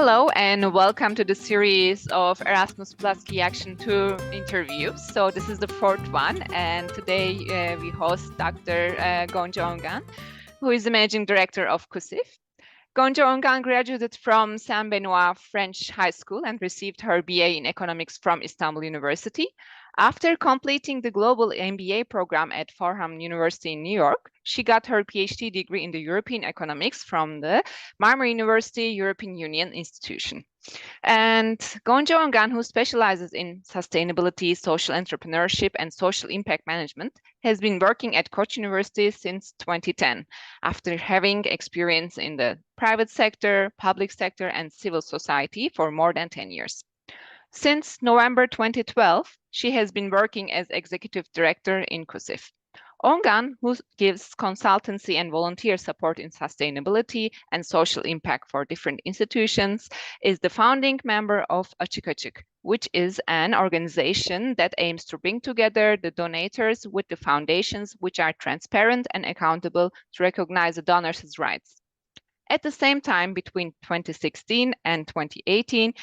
Hello and welcome to the series of Erasmus Plus Key Action 2 interviews. So this is the fourth one, and today we host Dr. Gonca Ongan, who is the Managing Director of KUSIF. Gonca Ongan graduated from Saint Benoit French High School and received her BA in Economics from Istanbul University. After completing the global MBA program at Fordham University in New York, she got her PhD degree in the European economics from the Marmara University European Union institution. And Gonca Ongan, who specializes in sustainability, social entrepreneurship, and social impact management, has been working at Koç University since 2010, after having experience in the private sector, public sector, and civil society for more than 10 years. Since November 2012, she has been working as executive director in KUSIF. Ongan, who gives consultancy and volunteer support in sustainability and social impact for different institutions, is the founding member of Açık Açık, which is an organization that aims to bring together the donors with the foundations which are transparent and accountable to recognize the donors' rights. At the same time, between 2016 and 2018,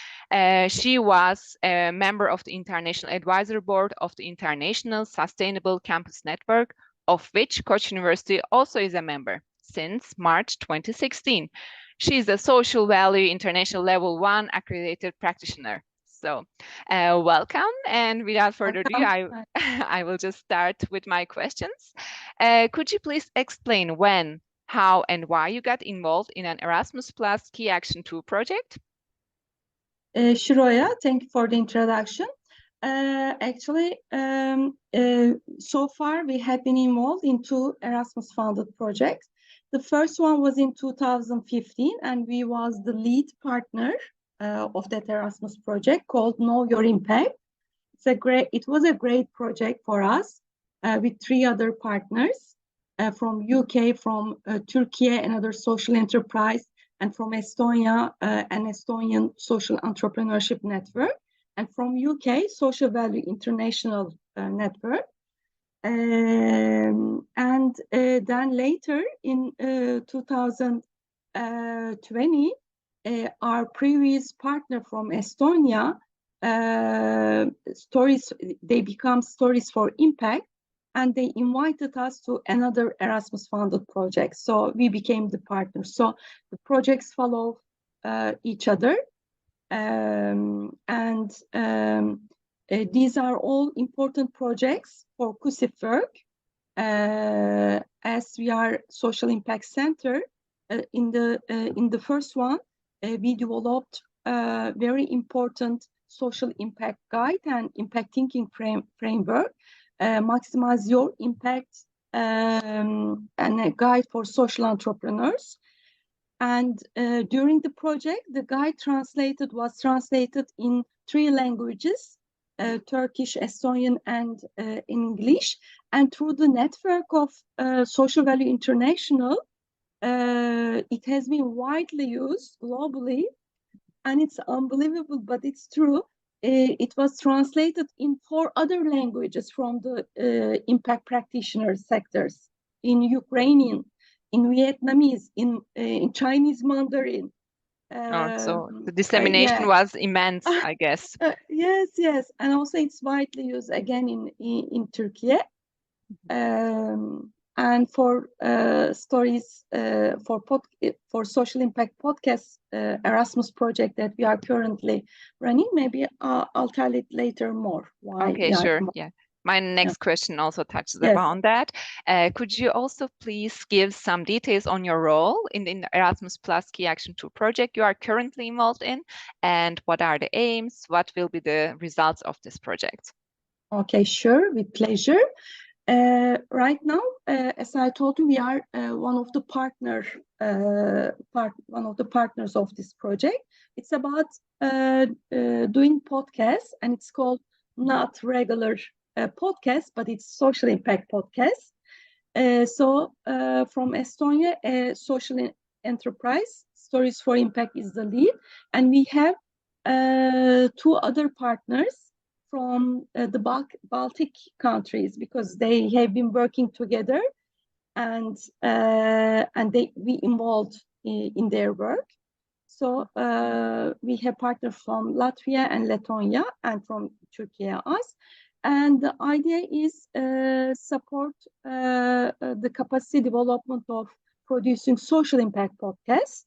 she was a member of the International Advisory Board of the International Sustainable Campus Network, of which Koç University also is a member since March 2016. She is a Social Value International Level 1 accredited practitioner. So welcome, and without further ado, I will just start with my questions. Could you please explain when, how, and why you got involved in an Erasmus Plus Key Action 2 project? Shiroya, thank you for the introduction. So far we have been involved in two Erasmus funded projects. The first one was in 2015, and we was the lead partner of that Erasmus project called Know Your Impact. It was a great project for us with three other partners. From UK, from Turkey, another social enterprise, and from Estonia, an Estonian social entrepreneurship network, and from UK, Social Value International network. And then later in 2020, our previous partner from Estonia, they become Stories for Impact, and they invited us to another Erasmus funded project. So we became the partners. So the projects follow each other. These are all important projects for KUSIF work. As we are Social Impact Center, in the first one, we developed a very important social impact guide and impact thinking framework. Maximize Your Impact and a guide for social entrepreneurs. And during the project, the guide was translated in 3 languages, Turkish, Estonian, and English. And through the network of Social Value International, it has been widely used globally. And it's unbelievable, but it's true. It was translated in 4 other languages from the impact practitioner sectors, in Ukrainian, in Vietnamese, in Chinese Mandarin. So the dissemination was immense, I guess. Yes. And also it's widely used again in Turkey. And for stories for social impact podcast Erasmus project that we are currently running, maybe I'll tell it later more. Okay, sure. Yeah. My next question also touches upon that. Could you also please give some details on your role in the Erasmus Plus Key Action 2 project you are currently involved in, and what are the aims? What will be the results of this project? Okay, sure, with pleasure. Right now, as I told you, we are one of the partners of this project. It's about doing podcasts, and it's called not regular podcast, but it's social impact podcast. So from Estonia, a social enterprise, Stories for Impact is the lead, and we have 2 other partners from the Baltic countries, because they have been working together, and we involved in their work. So we have partners from Latvia and Lithuania and from Turkey, us. And the idea is support the capacity development of producing social impact podcasts.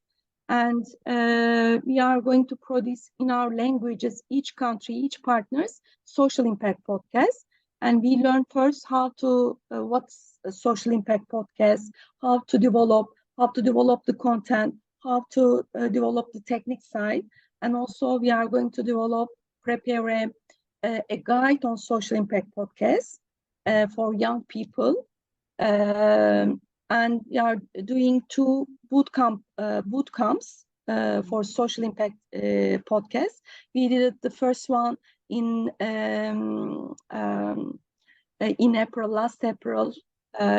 And we are going to produce in our languages, each country, each partners, social impact podcasts. And we learn first how to, what's a social impact podcast, how to develop the content, how to develop the technique side. And also we are going to prepare a guide on social impact podcasts for young people. And we are doing 2 boot camps for social impact podcasts. We did the first one in April, last April,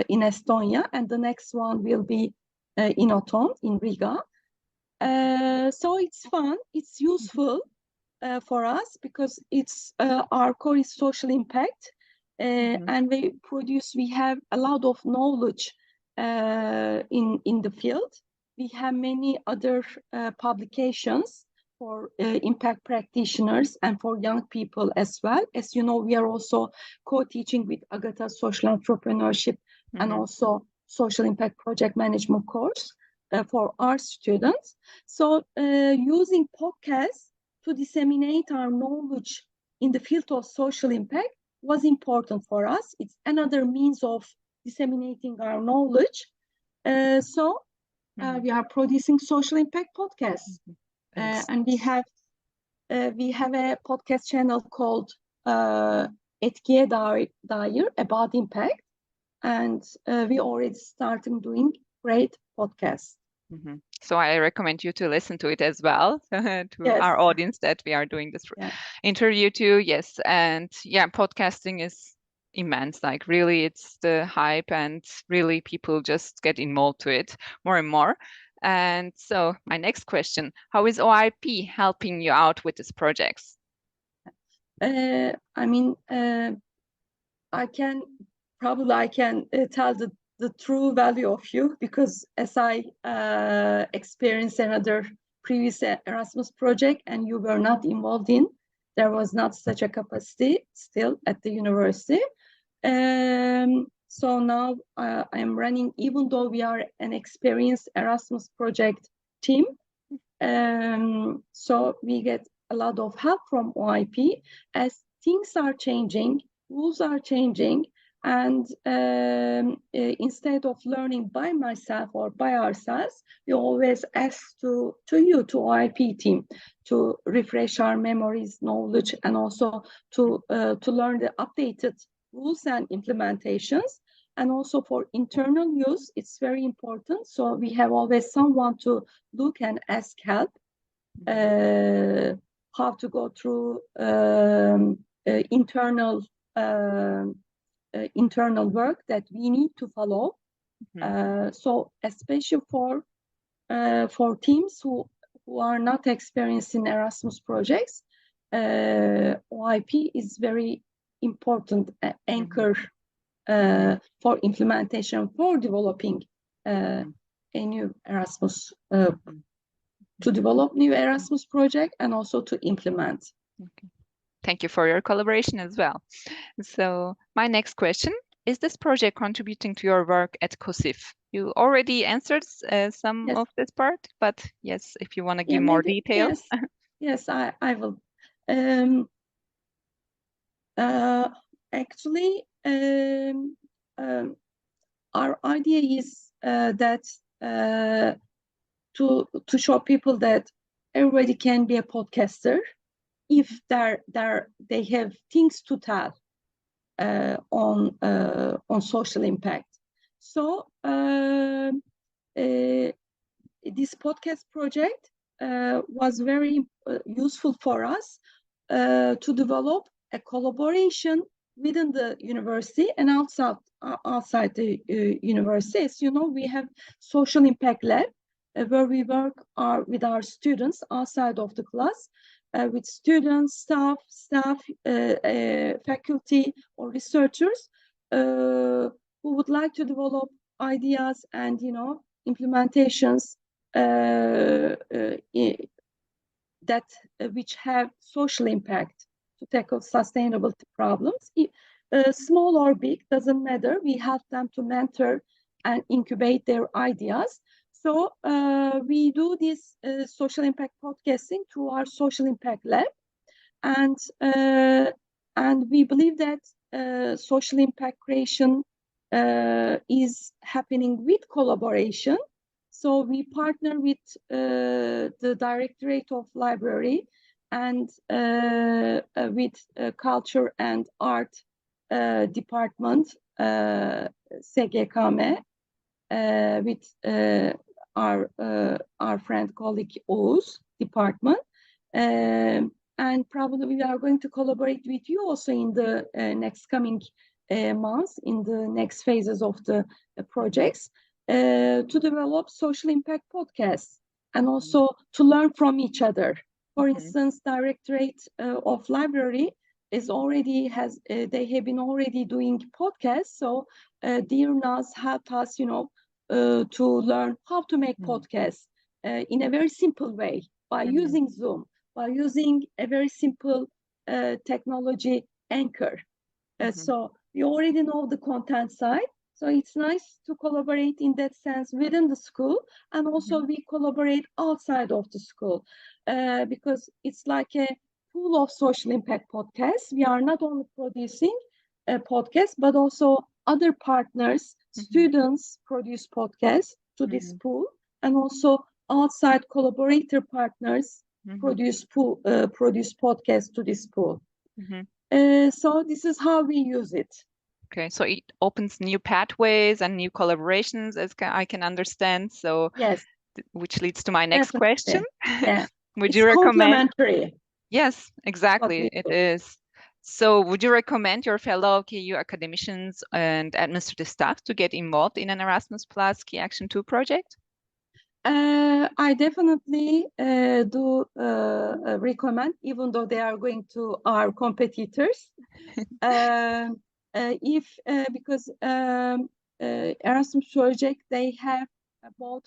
in Estonia, and the next one will be in autumn in Riga. So it's fun, it's useful for us because it's our core is social impact, and we have a lot of knowledge in the field. We have many other publications for impact practitioners and for young people as well. As you know, we are also co-teaching with Agatha Social Entrepreneurship and also Social Impact Project Management course for our students. So using podcasts to disseminate our knowledge in the field of social impact was important for us. It's another means of disseminating our knowledge. So we are producing social impact podcasts. And we have a podcast channel called Etkiye Dair about impact, and we already started doing great podcasts. So I recommend you to listen to it as well, to our audience that we are doing this interview to. Yes, and yeah, podcasting is immense. Like really, it's the hype, and really people just get involved to it more and more. And so my next question, how is OIP helping you out with these projects? I mean, I can tell the true value of you, because as I experienced another previous Erasmus project and you were not involved in, there was not such a capacity still at the university. So now I am running, even though we are an experienced Erasmus project team, so we get a lot of help from OIP as things are changing, rules are changing, and instead of learning by myself or by ourselves, we always ask to OIP team to refresh our memories, knowledge, and also to learn the updated rules and implementations. And also for internal use, it's very important. So we have always someone to look and ask help, how to go through internal work that we need to follow. So especially for teams who are not experienced in Erasmus projects, OIP is very important anchor for implementation, for developing a new Erasmus, to develop new Erasmus project and also to implement. Thank you for your collaboration as well. So my next question, is this project contributing to your work at COSIF? You already answered some of this part, but yes, if you want to give more details. Yes, I will. Actually, our idea is that to show people that everybody can be a podcaster if they have things to tell on social impact. So this podcast project was very useful for us to develop a collaboration within the university and outside the university. As you know, we have social impact lab where we work with our students outside of the class, with students, staff, faculty, or researchers who would like to develop ideas and implementations that which have social impact to tackle sustainability problems. Small or big, doesn't matter. We help them to mentor and incubate their ideas. So we do this social impact podcasting through our social impact lab, and we believe that social impact creation is happening with collaboration. So we partner with the Directorate of Library and with Culture and Art Department, SGKM, with our friend colleague Oğuz department. And probably we are going to collaborate with you also in the next coming months, in the next phases of the projects, to develop social impact podcasts and also to learn from each other. For instance, Directorate of Library is already they have been already doing podcasts. So dear Naz helped us, to learn how to make podcasts in a very simple way by using Zoom, by using a very simple technology, Anchor. So we already know the content side. So it's nice to collaborate in that sense within the school, and also we collaborate outside of the school because it's like a pool of social impact podcasts. We are not only producing a podcast, but also other partners, students produce podcasts to this pool, and also outside collaborator partners produce podcasts to this pool. So this is how we use it. Okay, so it opens new pathways and new collaborations, as I can understand. So yes, which leads to my next question. Yeah. Would it's you recommend? Complementary. Yes, exactly. It is. So would you recommend your fellow KU academicians and administrative staff to get involved in an Erasmus Plus Key Action 2 project? I definitely do recommend, even though they are going to our competitors. Because Erasmus project, they have both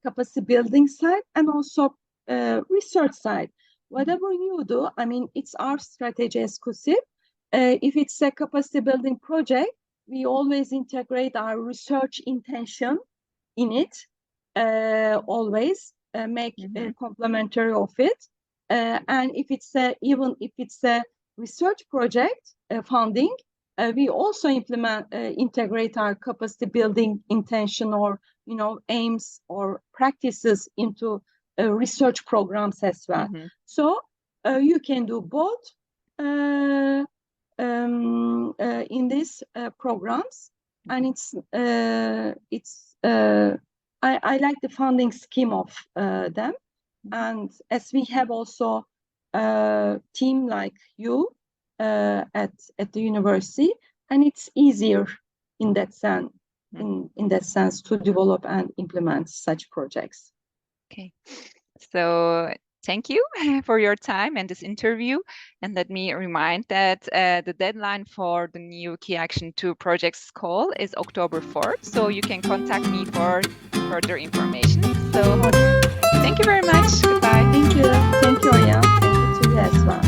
capacity building side and also research side. Whatever you do, I mean, it's our strategy exclusive. If it's a capacity building project, we always integrate our research intention in it. Always make complementary of it, and if it's even if it's a research project funding, we also integrate our capacity building intention or aims or practices into research programs as well. So you can do both in these programs, and I like the funding scheme of them, and as we have also a team like you at the university, and it's easier in that sense, in that sense, to develop and implement such projects. Okay, so thank you for your time and this interview. And let me remind that the deadline for the new Key Action 2 projects call is October 4th. So you can contact me for further information. So thank you very much. Goodbye. Thank you. Thank you, Aya. Thank you to you as well.